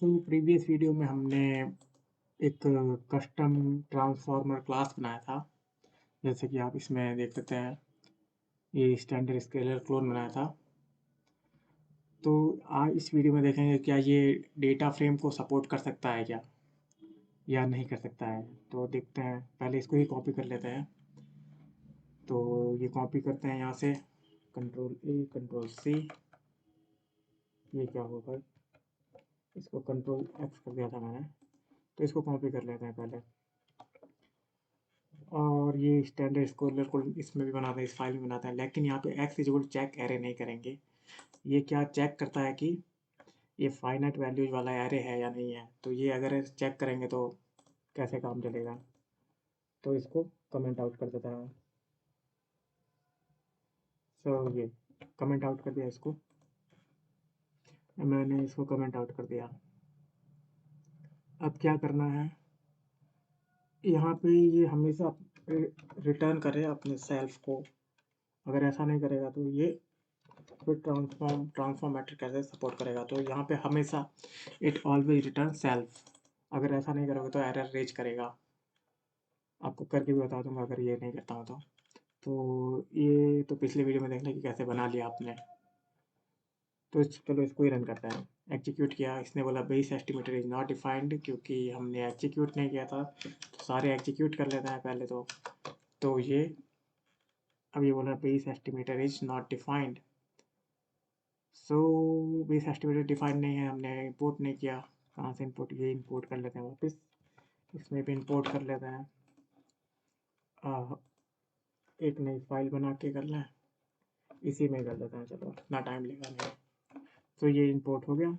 Previous video में हमने एक कस्टम ट्रांसफॉर्मर क्लास बनाया था। जैसे कि आप इसमें देख सकते हैं, ये स्टैंडर्ड स्केलर क्लोन बनाया था। तो आज इस वीडियो में देखेंगे क्या ये डेटा फ्रेम को सपोर्ट कर सकता है क्या, या नहीं कर सकता है। तो देखते हैं, पहले इसको ही कॉपी कर लेते हैं। तो ये कॉपी करते हैं यहाँ से, कंट्रोल ए कंट्रोल सी। ये क्या होगा, इसको कंट्रोल एक्स कर दिया था मैंने। तो इसको कॉपी कर लेते हैं पहले, और ये स्टैंडर्ड स्केलर को इसमें भी बनाते हैं, इस फाइल में बनाते हैं। लेकिन यहाँ पे एक्स इक्वल चेक एरे नहीं करेंगे। ये क्या चेक करता है कि ये फाइनाइट वैल्यूज वाला एरे है या नहीं है। तो ये अगर चेक करेंगे तो कैसे काम चलेगा। तो इसको कमेंट आउट कर देता है। ये कमेंट आउट कर दिया इसको, मैंने इसको कमेंट आउट कर दिया। अब क्या करना है, यहाँ पे ये हमेशा रिटर्न करे अपने सेल्फ को। अगर ऐसा नहीं करेगा तो ये फिर ट्रांसफॉर्म मैट्रिक कैसे सपोर्ट करेगा। तो यहाँ पे हमेशा इट ऑलवेज रिटर्न सेल्फ। अगर ऐसा नहीं करोगे तो एरर रेज करेगा। आपको करके भी बता दूंगा अगर ये नहीं करता हूँ तो ये तो पिछले वीडियो में देखना कि कैसे बना लिया आपने। तो चलो इसको ही रन करते हैं। एग्जीक्यूट किया, इसने बोला base estimator is not defined, क्योंकि हमने एग्जीक्यूट नहीं किया था। तो सारे एग्जीक्यूट कर लेते हैं पहले तो ये अब ये बोला base estimator is not defined. Base estimator define नहीं है, हमने इंपोर्ट नहीं किया। कहाँ से इंपोर्ट, ये इंपोर्ट कर लेते हैं वापस। इसमें भी इंपोर्ट कर लेते हैं। एक नई फाइल बना के कर लें, इसी में कर लेते हैं। चलो इतना टाइम लेगा नहीं। तो ये इंपोर्ट हो गया।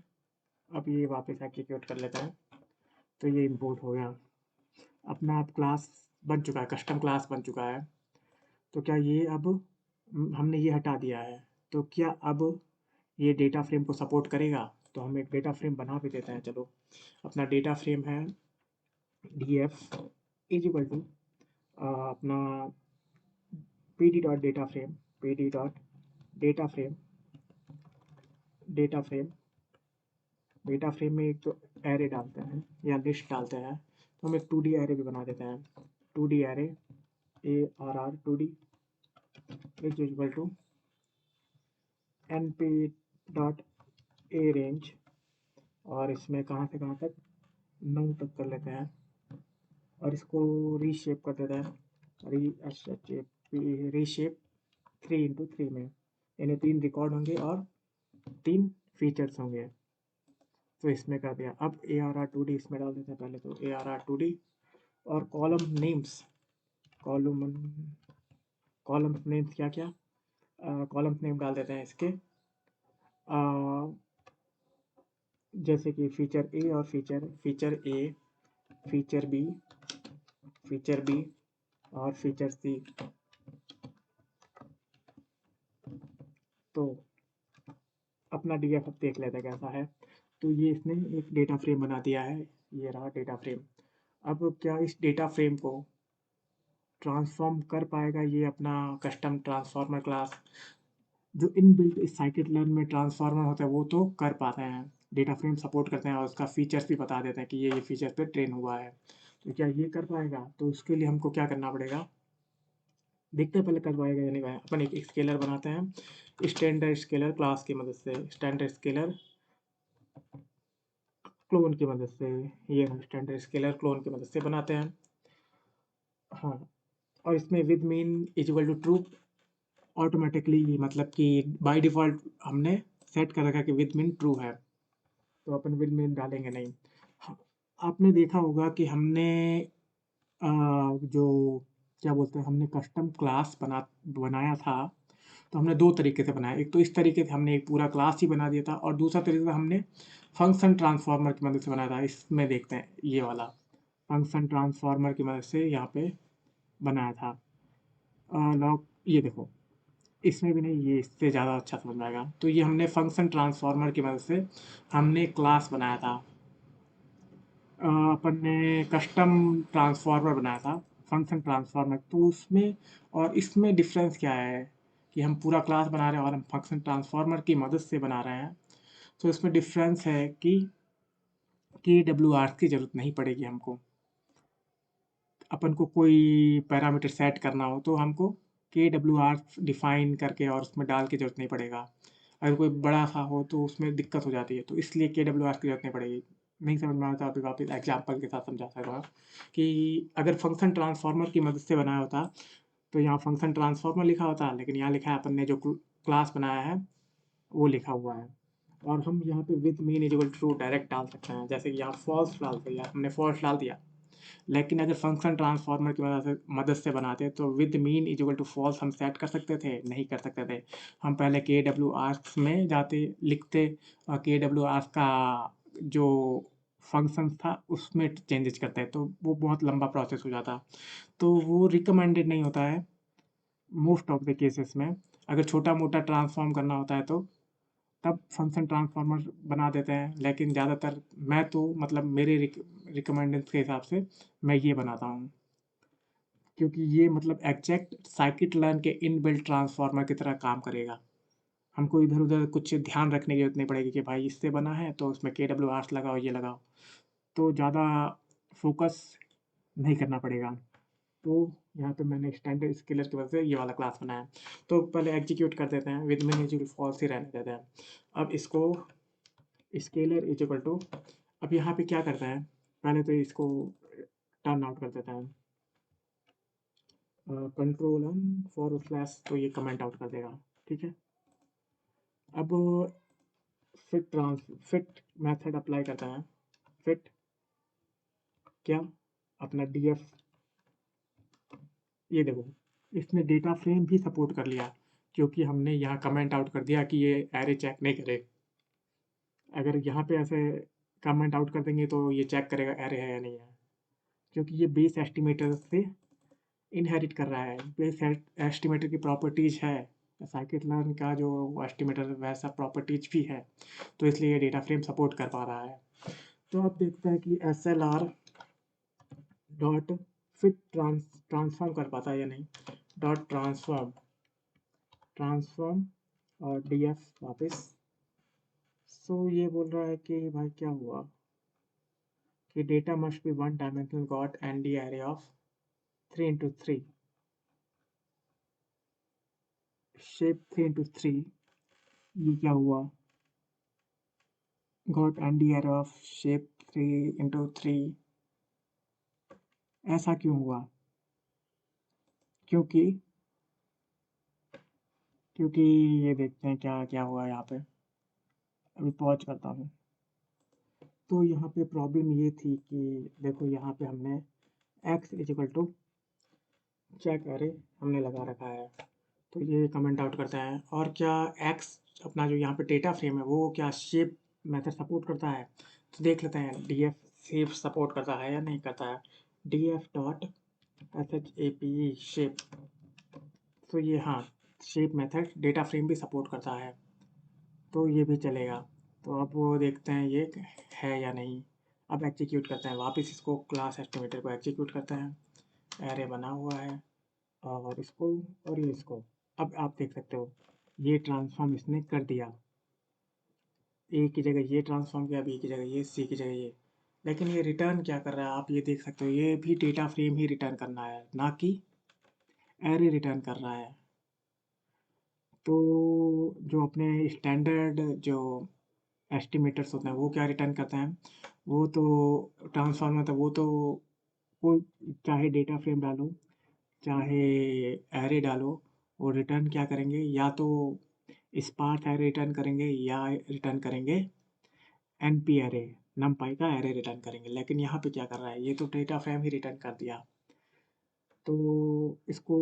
अब ये वापस एग्जीक्यूट कर लेते हैं। तो ये इंपोर्ट हो गया। अपना आप क्लास बन चुका है, कस्टम क्लास बन चुका है। तो क्या ये अब हमने ये हटा दिया है, तो क्या अब ये डेटा फ्रेम को सपोर्ट करेगा। तो हम एक डेटा फ्रेम बना भी देते हैं। चलो अपना डेटा फ्रेम है D F is equal to अपना P D dot data frame, P D dot data frame, data frame. Data frame में एक तो एरे डालते हैं या लिस्ट डालते हैं। तो हम एक 2D एरे भी बना देते हैं। 2D array ARR 2D is equal to np dot a range, और इसमें कहाँ से कहाँ तक 9 तक कर लेते हैं। और इसको रीशेप कर देते हैं, रीशेप 3x3 में, यानी 3 रिकॉर्ड होंगे और 3 फीचर्स होंगे। तो इसमें कर दिया। अब ARR2D इसमें डाल देते हैं पहले। तो ARR2D और column names, column column names क्या क्या, कॉलम नेम डाल देते हैं इसके, जैसे कि फीचर ए और फीचर ए, फीचर बी, फीचर बी और फीचर सी। तो अपना डीएफ अब देख लेते हैं कैसा है। तो ये इसने एक डेटा फ्रेम बना दिया है, ये रहा डेटा फ्रेम। अब क्या इस डेटा फ्रेम को ट्रांसफॉर्म कर पाएगा ये अपना कस्टम ट्रांसफॉर्मर क्लास। जो इनबिल्ट इस scikit-learn में ट्रांसफार्मर होता है वो तो कर पाते हैं, डेटा फ्रेम सपोर्ट करते हैं और उसका फीचर्स भी बता देते हैं कि ये फीचर पे ट्रेन हुआ है। तो क्या ये कर पाएगा। तो उसके लिए हमको क्या करना पड़ेगा, देखते हैं पहले कर पाएगा या नहीं पाएगा। अपन एक स्केलर बनाते हैं स्टैंडर्ड स्केलर क्लास की मदद से, स्टैंडर्ड स्केलर क्लोन की मदद से। ये स्टैंडर्ड स्केलर क्लोन की मदद से बनाते हैं। हाँ, और इसमें with mean is equal to true automatically, मतलब कि बाय डिफ़ॉल्ट हमने सेट कर रखा है कि विद मीन ट्रू है। तो अपन विद मीन डालेंगे नहीं। हाँ, आपने देखा होगा कि हमने जो क्या बोलते हैं, हमने कस्टम क्लास बनाया था। तो हमने 2 तरीके से बनाया। एक तो इस तरीके से हमने एक पूरा क्लास ही बना दिया था, और दूसरा तरीका हमने फंक्शन ट्रांसफार्मर की मदद से बनाया था। इसमें देखते हैं ये वाला फंक्शन ट्रांसफार्मर की मदद से यहाँ पे बनाया था। लॉग ये देखो, इसमें भी नहीं, ये इससे ज़्यादा अच्छा समझ में आएगा। तो ये हमने फंक्शन ट्रांसफार्मर की मदद से हमने क्लास बनाया था। अपन ने कस्टम ट्रांसफार्मर बनाया था, फंक्शन ट्रांसफार्मर। तो उसमें और इसमें डिफरेंस क्या है कि हम पूरा क्लास बना रहे हैं और हम फंक्शन ट्रांसफार्मर की मदद से बना रहे हैं। तो इसमें डिफरेंस है कि KWRs की ज़रूरत नहीं पड़ेगी हमको। अपन को कोई पैरामीटर सेट करना हो तो हमको KWRs डिफ़ाइन करके और उसमें डाल के ज़रूरत नहीं पड़ेगा। अगर कोई बड़ा-सा हो तो उसमें दिक्कत हो जाती है, तो इसलिए KWRs की ज़रूरत नहीं पड़ेगी। नहीं समझ में आता तो वापस एग्ज़ाम्पल के साथ समझा सकता हूँ कि अगर फ़ंक्शन ट्रांसफ़ॉर्मर की मदद से बनाया होता, तो यहाँ फ़ंक्शन ट्रांसफ़ॉर्मर लिखा होता, लेकिन यहाँ लिखा है अपन ने जो क्लास बनाया है, वो लिखा हुआ है। और हम यहाँ पे with mean is equal to true direct डाल सकते हैं, जैसे कि यहाँ फ़ॉल्स डाल दिया, हमने फ़ॉल्स डाल दिया। लेकिन अगर फ़ंक्शन ट्रांसफ़ॉर्मर की मदद से बनाते तो with mean is equal to false हम सेट कर सकते थे? नहीं कर सकते थे। हम पहले KWRs में जाते लिखते और KWRs का जो फ़ंक्शन था उसमें चेंजेज़ करते, तो वो बहुत लंबा प्रोसेस हो जाता। तो वो रिकमेंडेड नहीं होता है मोस्ट ऑफ द केसेस में। अगर छोटा-मोटा ट्रांसफ़ॉर्म करना होता है तो तब फ़ंक्शन ट्रांसफ़ॉर्मर बना देते हैं, लेकिन ज़्यादातर मैं तो मतलब मेरे रिकमेंडेशन के हिसाब से मैं ये बनाता हूँ। क्योंकि ये मतलब एग्ज़ैक्ट scikit-learn के इनबिल्ट ट्रांसफ़ॉर्मर की तरह काम करेगा। हमको इधर-उधर कुछ ध्यान रखने की ज़रूरत नहीं पड़ेगी कि भाई इससे बना है तो उसमें KWRs लगाओ, ये लगाओ। तो ज़्यादा फ़ोकस नहीं करना पड़ेगा। तो यहाँ पे मैंने स्टैंडर्ड स्केलर की वजह से ये वाला क्लास बनाया। तो पहले एग्ज़ीक्यूट कर देते हैं, with mean is equal false ही रहने देते हैं। अब इसको स्केलर इज़ इक्वल टू, अब यहाँ पे क्या करते हैं, पहले तो इसको टर्न आउट कर देते हैं। कंट्रोल एन फॉरवर्ड स्लैश, तो ये कमेंट आउट कर देगा, ठीक है। अब फिट मेथड अप्लाई करते हैं। फिट क्या, अपना df, ये देखो इसने डेटा फ्रेम भी सपोर्ट कर लिया, क्योंकि हमने यहाँ कमेंट आउट कर दिया कि ये एरे चेक नहीं करे। अगर यहाँ पे ऐसे कमेंट आउट कर देंगे तो ये चेक करेगा एरे है या नहीं है, क्योंकि ये बेस एस्टिमेटर से इनहेरिट कर रहा है। बेस एस्टिमेटर की प्रॉपर्टीज है, scikit-learn का जो एस्टिमेटर वैसा प्रॉपर्टीज भी है, तो इसलिए ये डेटा फ्रेम सपोर्ट कर पा रहा है। तो अब देखते हैं कि SLR डॉट फिट ट्रांसफॉर्म कर पाता है या नहीं। डॉट ट्रांसफॉर्म और df वापस। सो ये बोल रहा है कि भाई क्या हुआ कि data must be one dimensional got and D array of 3x3 shape 3x3। ये क्या हुआ, got and D array of shape 3x3, ऐसा क्यों हुआ? क्योंकि क्योंकि ये देखते हैं क्या क्या हुआ यहाँ पे। अभी पॉज करता हूँ। तो यहाँ पे प्रॉब्लम ये थी कि देखो यहाँ पे हमने x is equal to check array हमने लगा रखा है, तो ये कमेंट आउट करता है। और क्या x अपना जो यहाँ पे डेटा फ्रेम है वो क्या शेप मेथड सपोर्ट करता है? तो देख लेते हैं df शेप सपोर्ट करता है या नहीं करता है। df डॉट shape शेप, तो ये हाँ शेप मेथड डेटा फ्रेम भी सपोर्ट करता है, तो ये भी चलेगा। तो अब वो देखते हैं ये है या नहीं। अब एग्जीक्यूट करते हैं वापस इसको, क्लास एस्टिमेटर को एग्जीक्यूट करते हैं। एरे बना हुआ है और इसको और ये इसको। अब आप देख सकते हो ये ट्रांसफॉर्म इसने कर दिया, ए की जगह ये ट्रांसफॉर्म किया, बी की जगह ये, सी की जगह ये। लेकिन ये रिटर्न क्या कर रहा है आप ये देख सकते हो, ये भी डेटा फ्रेम ही रिटर्न करना है, ना कि एरे रिटर्न कर रहा है। तो जो अपने स्टैंडर्ड जो एस्टिमेटर्स होते हैं वो क्या रिटर्न करते हैं, वो तो ट्रांसफॉर्म होता है, वो तो वो चाहे डेटा फ्रेम डालो चाहे एरे डालो, वो रिटर्न क्या करेंगे, या तो स्पार्स एरे रिटर्न करेंगे या रिटर्न करेंगे एनपी एरे, नमपाई का एरे रिटर्न करेंगे। लेकिन यहाँ पे क्या कर रहा है, ये तो डेटा फ्रेम ही रिटर्न कर दिया। तो इसको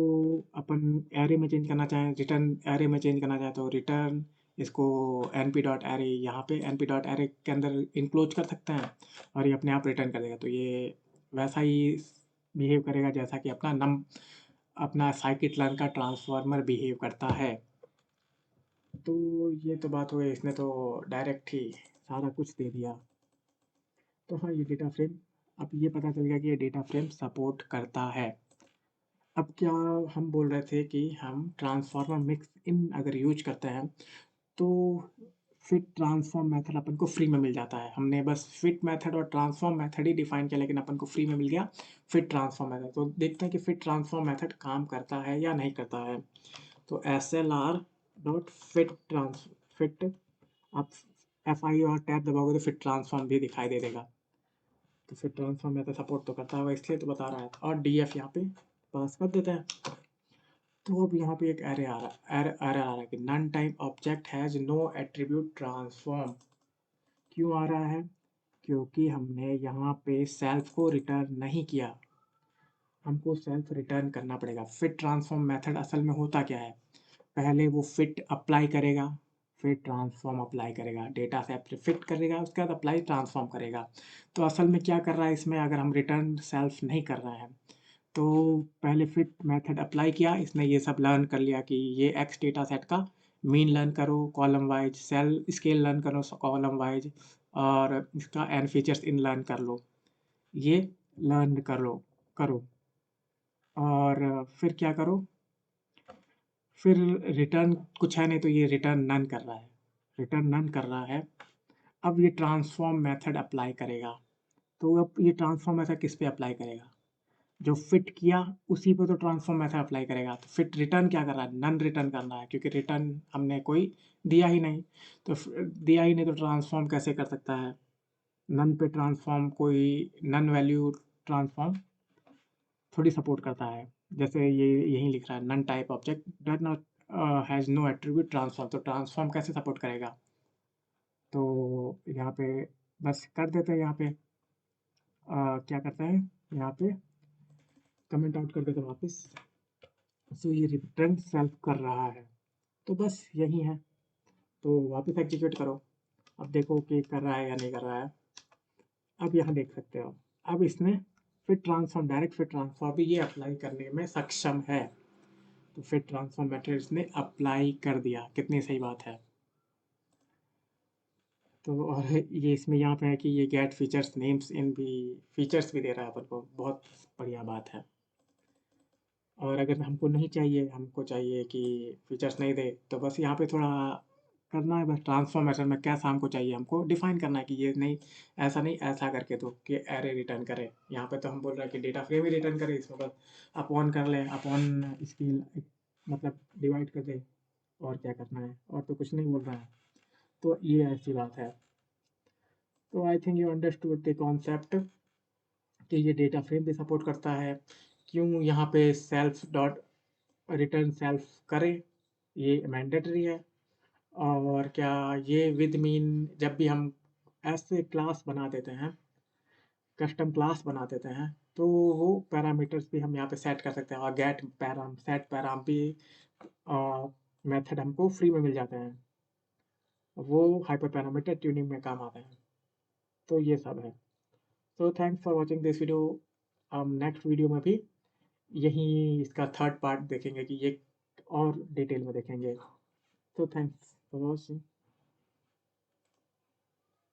अपन एरे में चेंज करना चाहें, रिटर्न एरे में चेंज करना चाहें तो रिटर्न इसको np डॉट एरे, यहाँ पे np डॉट एरे के अंदर इंक्लोज कर सकते हैं और ये अपने आप रिटर्न कर देगा। तो ये वैसा ही बिहेव करेगा जैसा कि अपना scikit-learn का ट्रांसफॉर्मर बिहेव करता है। तो ये तो बात हो गई, इसने तो डायरेक्ट ही सारा कुछ दे दिया। तो हाँ ये डेटा फ्रेम, अब ये पता चल गया कि ये डेटा फ्रेम सपोर्ट करता है। अब क्या हम बोल रहे थे कि हम ट्रांसफॉर्मर मिक्स इन अगर यूज करते हैं तो फिट ट्रांसफॉर्म मेथड अपन को फ्री में मिल जाता है। हमने बस फिट मेथड और ट्रांसफॉर्म मेथड ही डिफाइन किया, लेकिन अपन को फ्री में मिल गया फिट ट्रांसफॉर्म मेथड। तो देखते हैं कि फिट ट्रांसफॉर्म मेथड काम करता है या नहीं करता है। तो SLR डॉट फिट आप FI और टैब दबाओगे तो फिट ट्रांसफॉर्म भी दिखाई दे देगा। तो फिट ट्रांसफॉर्म मेथड सपोर्ट तो करता होगा, इसलिए तो बता रहा है। और DF यहाँ पे पास कर देते हैं। तो अब यहाँ पे एक एरर आ रहा है, एरर आ रहा है कि none type object has no attribute transform. क्यों आ रहा है? क्योंकि हमने यहाँ पे सेल्फ को रिटर्न नहीं किया, हमको सेल्फ रिटर्न करना पड़ेगा। फिट ट्रांसफॉर्म मेथड असल में होता क्या है, पहले वो फिट अप्लाई करेगा, फिर ट्रांसफॉर्म अप्लाई करेगा, डेटा से फिट करेगा, उसके बाद अप्लाई ट्रांसफॉर्म करेगा। तो असल में क्या कर रहा है इसमें, अगर हम रिटर्न सेल्फ नहीं कर रहे हैं तो पहले फिट मेथड अप्लाई किया, इसने ये सब लर्न कर लिया कि ये एक्स डेटा सेट का मीन लर्न करो कॉलम वाइज, सेल स्केल लर्न करो कॉलम वाइज, और इसका एन फीचर्स इन लर्न कर लो, ये लर्न कर लो करो। और फिर क्या करो, फिर रिटर्न कुछ है नहीं तो ये रिटर्न नन कर रहा है, रिटर्न नन कर रहा है। अब ये ट्रांसफॉर्म मेथड अप्लाई करेगा। तो अब ये ट्रांसफॉर्म मेथड किस पे अप्लाई करेगा, जो फिट किया उसी पे तो ट्रांसफॉर्म मेथड अप्लाई करेगा। तो फिट रिटर्न क्या कर रहा है, नन रिटर्न करना है, क्योंकि रिटर्न हमने कोई दिया ही नहीं। तो दिया ही नहीं तो ट्रांसफॉर्म कैसे कर सकता है, नन पे ट्रांसफॉर्म कोई नन वैल्यू ट्रांसफॉर्म थोड़ी सपोर्ट करता है। जैसे ये यहीं लिख रहा है none type object does not has no attribute transform, तो ट्रांसफॉर्म कैसे सपोर्ट करेगा। तो यहाँ पे बस कर देते हैं, यहाँ पे क्या करते हैं, यहाँ पे कमेंट आउट कर देते हैं वापस। सो ये रिटर्न सेल्फ कर रहा है, तो बस यही है। तो वापस एग्जीक्यूट करो, अब देखो कि कर रहा है या नहीं कर रहा है। अब यहाँ देख सकते हो, अब इसने fit transform, direct fit transform भी ये अप्लाई करने में सक्षम है। तो फिट ट्रांसफॉर्म मेथड इसने अप्लाई कर दिया, कितनी सही बात है। तो और ये इसमें यहाँ पे है कि ये गेट फीचर्स नेम्स इन भी फीचर्स भी दे रहा है अपन को, बहुत बढ़िया बात है। और अगर हमको नहीं चाहिए, हमको चाहिए कि फीचर्स नहीं दे, तो बस यहाँ पे थोड़ा करना है, बस ट्रांसफॉर्मेशन में कैसा हमको चाहिए, हमको डिफाइन करना है कि ये नहीं, ऐसा नहीं, ऐसा करके दो कि एरे रिटर्न करे। यहाँ पे तो हम बोल रहे हैं कि डेटा फ्रेम ही रिटर्न करे, इसमें बस अपॉन कर ले, अपॉन इसकी मतलब डिवाइड कर दे, और क्या करना है, और तो कुछ नहीं बोल रहा है। तो ये ऐसी बात है। तो I think you understood the concept कि ये डेटा फ्रेम भी सपोर्ट करता है, क्यों यहाँ पे सेल्फ डॉट रिटर्न सेल्फ करे, ये मैंडेटरी है। और क्या ये विद मीन जब भी हम ऐसे क्लास बना देते हैं, कस्टम क्लास बना देते हैं, तो वो पैरामीटर्स भी हम यहाँ पे सेट कर सकते हैं, और गेट पैराम सेट पैराम भी मेथड हमको फ्री में मिल जाते हैं, वो हाइपर पैरामीटर ट्यूनिंग में काम आते हैं। तो ये सब है। तो thanks for watching this video. हम नेक्स्ट वीडियो में भी यही इसका थर्ड पार्ट देखेंगे कि ये और डिटेल में देखेंगे। तो थैंक्स फॉर वॉचिंग।